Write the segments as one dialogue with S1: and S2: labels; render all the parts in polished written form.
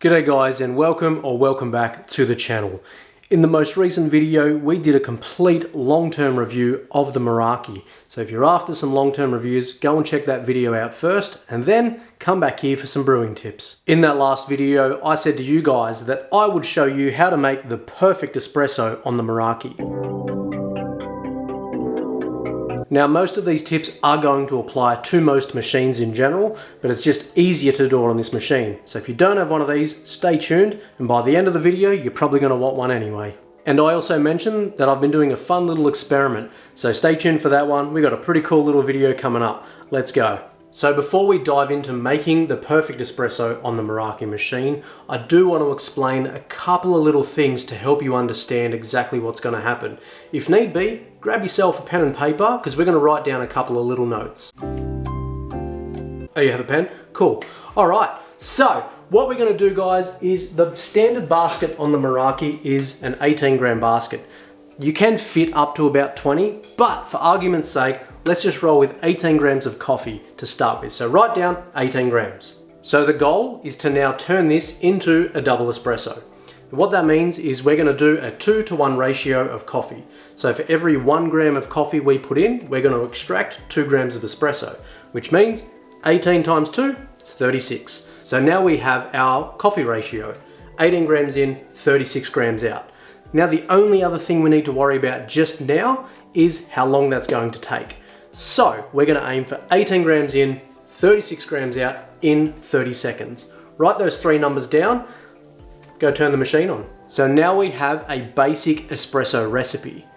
S1: G'day guys, and welcome back to the channel. In the most recent video we did a complete long-term review of the Meraki. So if you're after some long-term reviews, go and check that video out first and then come back here for some brewing tips. In that last video I said to you guys that I would show you how to make the perfect espresso on the Meraki. Now most of these tips are going to apply to most machines in general, but it's just easier to do it on this machine. So if you don't have one of these, stay tuned, and by the end of the video you're probably going to want one anyway. And I also mentioned that I've been doing a fun little experiment, so stay tuned for that one. We've got a pretty cool little video coming up. Let's go. So before we dive into making the perfect espresso on the Meraki machine, I do want to explain a couple of little things to help you understand exactly what's going to happen. If need be, grab yourself a pen and paper because we're going to write down a couple of little notes. Oh, you have a pen? Cool. Alright, so what we're going to do guys is the standard basket on the Meraki is an 18 gram basket. You can fit up to about 20, but for argument's sake, let's just roll with 18 grams of coffee to start with. So write down 18 grams. So the goal is to now turn this into a double espresso. What that means is we're going to do a 2-to-1 ratio of coffee. So for every 1 gram of coffee we put in, we're going to extract 2 grams of espresso, which means 18 times 2 is 36. So now we have our coffee ratio. 18 grams in, 36 grams out. Now the only other thing we need to worry about just now is how long that's going to take. So we're going to aim for 18 grams in, 36 grams out in 30 seconds. Write those three numbers down, go turn the machine on. So now we have a basic espresso recipe.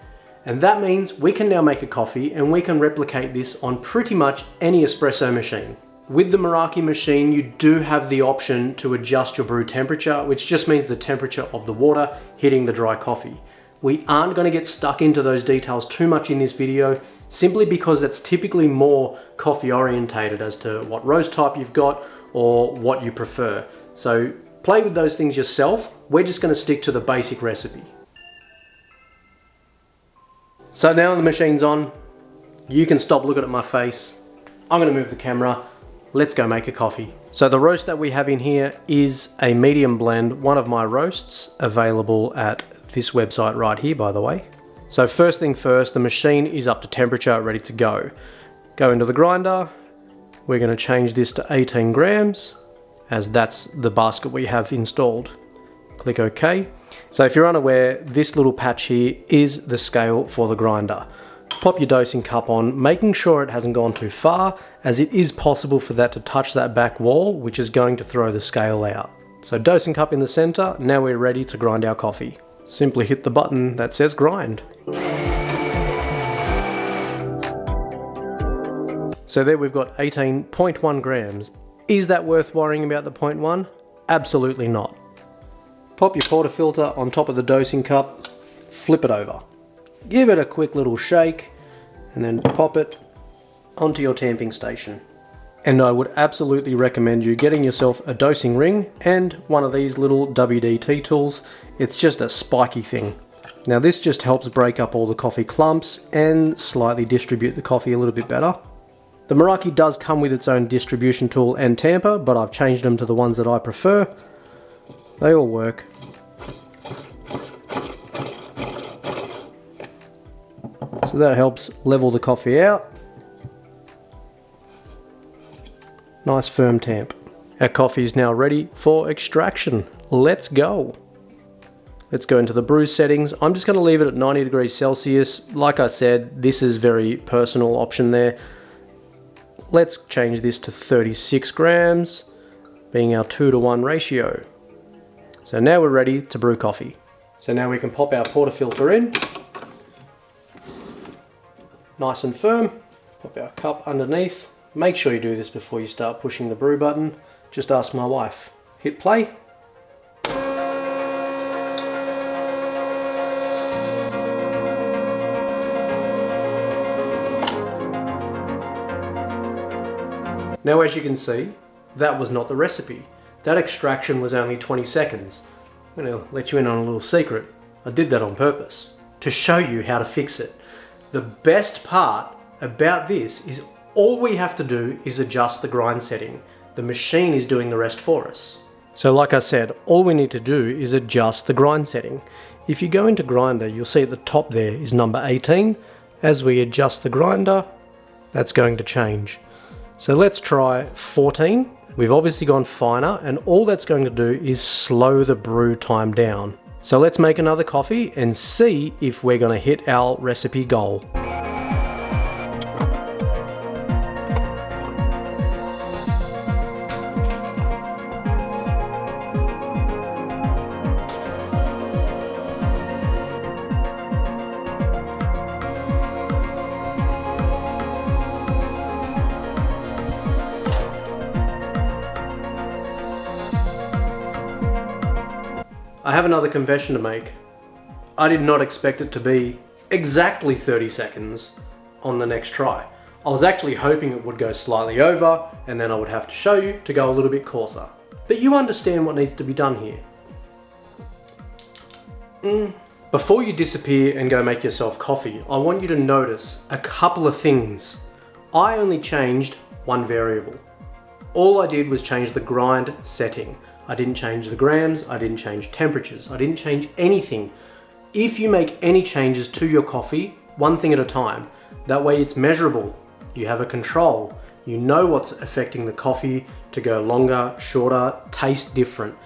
S1: And that means we can now make a coffee and we can replicate this on pretty much any espresso machine. With the Meraki machine, you do have the option to adjust your brew temperature, which just means the temperature of the water hitting the dry coffee. We aren't going to get stuck into those details too much in this video, simply because that's typically more coffee orientated as to what roast type you've got or what you prefer. So play with those things yourself. We're just going to stick to the basic recipe. So now the machine's on. You can stop looking at my face. I'm going to move the camera. Let's go make a coffee. So the roast that we have in here is a medium blend, one of my roasts, available at this website right here, by the way. So first thing first, the machine is up to temperature, ready to go. Go into the grinder. We're going to change this to 18 grams, as that's the basket we have installed. Click OK. So if you're unaware, this little patch here is the scale for the grinder. Pop your dosing cup on, making sure it hasn't gone too far, as it is possible for that to touch that back wall, which is going to throw the scale out. So dosing cup in the center, now we're ready to grind our coffee. Simply hit the button that says grind. So there we've got 18.1 grams. Is that worth worrying about the 0.1? Absolutely not. Pop your portafilter on top of the dosing cup, flip it over. Give it a quick little shake and then pop it onto your tamping station. And I would absolutely recommend you getting yourself a dosing ring and one of these little WD-T tools. It's just a spiky thing. Now this just helps break up all the coffee clumps and slightly distribute the coffee a little bit better. The Meraki does come with its own distribution tool and tamper, but I've changed them to the ones that I prefer. They all work. So that helps level the coffee out. Nice firm tamp. Our coffee is now ready for extraction. Let's go. Let's go into the brew settings. I'm just going to leave it at 90 degrees Celsius. Like I said, this is very personal option there. Let's change this to 36 grams, being our 2-to-1 ratio. So now we're ready to brew coffee. So now we can pop our portafilter in. Nice and firm. Pop our cup underneath. Make sure you do this before you start pushing the brew button. Just ask my wife. Hit play. Now as you can see, that was not the recipe. That extraction was only 20 seconds. I'm going to let you in on a little secret. I did that on purpose, to show you how to fix it. The best part about this is all we have to do is adjust the grind setting. The machine is doing the rest for us. So like I said, all we need to do is adjust the grind setting. If you go into grinder, you'll see at the top there is number 18. As we adjust the grinder, that's going to change. So let's try 14. We've obviously gone finer, and all that's going to do is slow the brew time down. So let's make another coffee and see if we're going to hit our recipe goal. I have another confession to make. I did not expect it to be exactly 30 seconds on the next try. I was actually hoping it would go slightly over, and then I would have to show you to go a little bit coarser. But you understand what needs to be done here. Before you disappear and go make yourself coffee, I want you to notice a couple of things. I only changed one variable. All I did was change the grind setting. I didn't change the grams, I didn't change temperatures, I didn't change anything. If you make any changes to your coffee, one thing at a time, that way it's measurable, you have a control, you know what's affecting the coffee to go longer, shorter, taste different.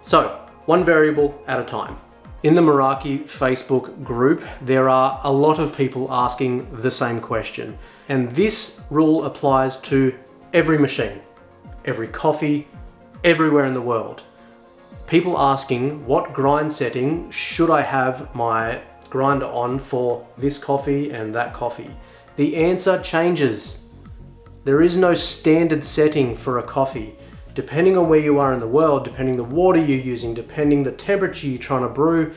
S1: So, one variable at a time. In the Meraki Facebook group, there are a lot of people asking the same question, and this rule applies to every machine, every coffee, everywhere in the world. People asking, what grind setting should I have my grinder on for this coffee and that coffee? The answer changes. There is no standard setting for a coffee. Depending on where you are in the world, depending the water you're using, depending the temperature you're trying to brew,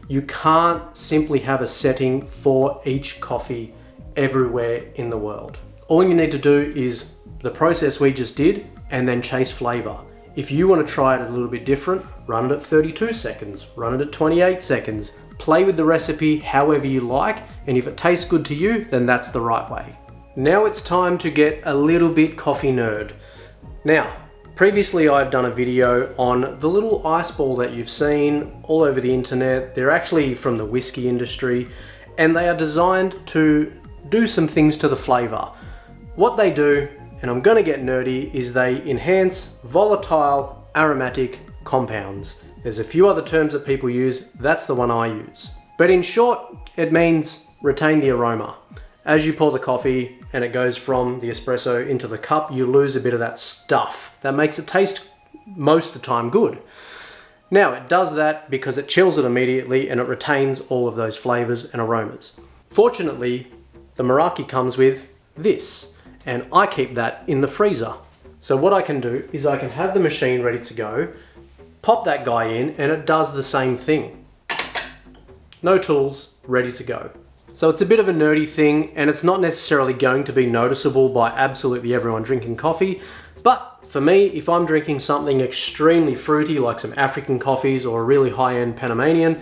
S1: you can't simply have a setting for each coffee everywhere in the world. All you need to do is the process we just did and then chase flavor. If you want to try it a little bit different, run it at 32 seconds, run it at 28 seconds, play with the recipe however you like, and if it tastes good to you, then that's the right way. Now it's time to get a little bit coffee nerd. Now, previously I've done a video on the little ice ball that you've seen all over the internet. They're actually from the whiskey industry, and they are designed to do some things to the flavor. What they do, and I'm gonna get nerdy, is they enhance volatile aromatic compounds. There's a few other terms that people use, that's the one I use. But in short, it means retain the aroma. As you pour the coffee and it goes from the espresso into the cup, you lose a bit of that stuff that makes it taste most of the time good. Now it does that because it chills it immediately and it retains all of those flavors and aromas. Fortunately, the Meraki comes with this, and I keep that in the freezer. So what I can do is I can have the machine ready to go, pop that guy in, and it does the same thing. No tools, ready to go. So it's a bit of a nerdy thing, and it's not necessarily going to be noticeable by absolutely everyone drinking coffee, but for me, if I'm drinking something extremely fruity like some African coffees or a really high-end Panamanian,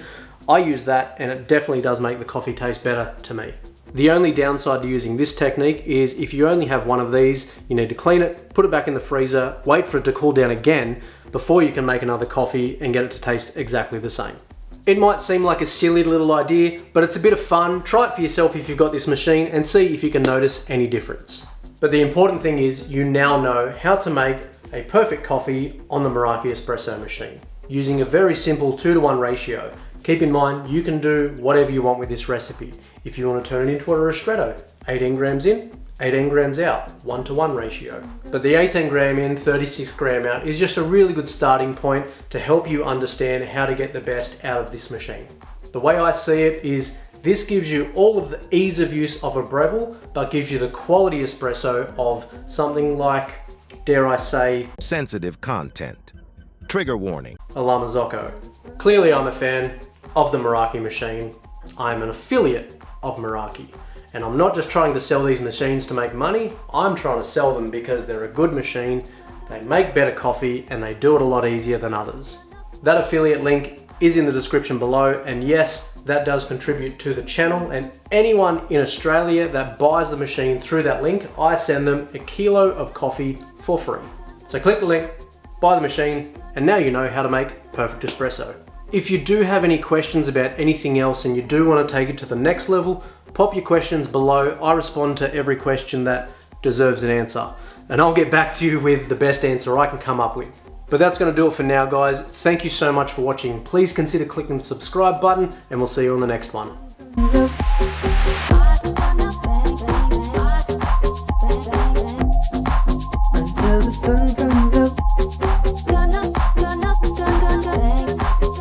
S1: I use that and it definitely does make the coffee taste better to me. The only downside to using this technique is if you only have one of these, you need to clean it, put it back in the freezer, wait for it to cool down again before you can make another coffee and get it to taste exactly the same. It might seem like a silly little idea, but it's a bit of fun. Try it for yourself if you've got this machine and see if you can notice any difference. But the important thing is you now know how to make a perfect coffee on the Meraki espresso machine using a very simple 2-to-1 ratio. Keep in mind, you can do whatever you want with this recipe. If you want to turn it into a ristretto, 18 grams in, 18 grams out, 1-to-1 ratio. But the 18 gram in, 36 gram out is just a really good starting point to help you understand how to get the best out of this machine. The way I see it is this gives you all of the ease of use of a Breville, but gives you the quality espresso of something like, dare I say,
S2: sensitive content. Trigger warning.
S1: a La Marzocco. Clearly I'm a fan of the Meraki machine. I'm an affiliate of Meraki. And I'm not just trying to sell these machines to make money, I'm trying to sell them because they're a good machine, they make better coffee, and they do it a lot easier than others. That affiliate link is in the description below, and yes, that does contribute to the channel, and anyone in Australia that buys the machine through that link, I send them a kilo of coffee for free. So click the link, buy the machine, and now you know how to make perfect espresso. If you do have any questions about anything else and you do want to take it to the next level, pop your questions below. I respond to every question that deserves an answer, and I'll get back to you with the best answer I can come up with. But that's going to do it for now, guys. Thank you so much for watching. Please consider clicking the subscribe button, and we'll see you on the next one.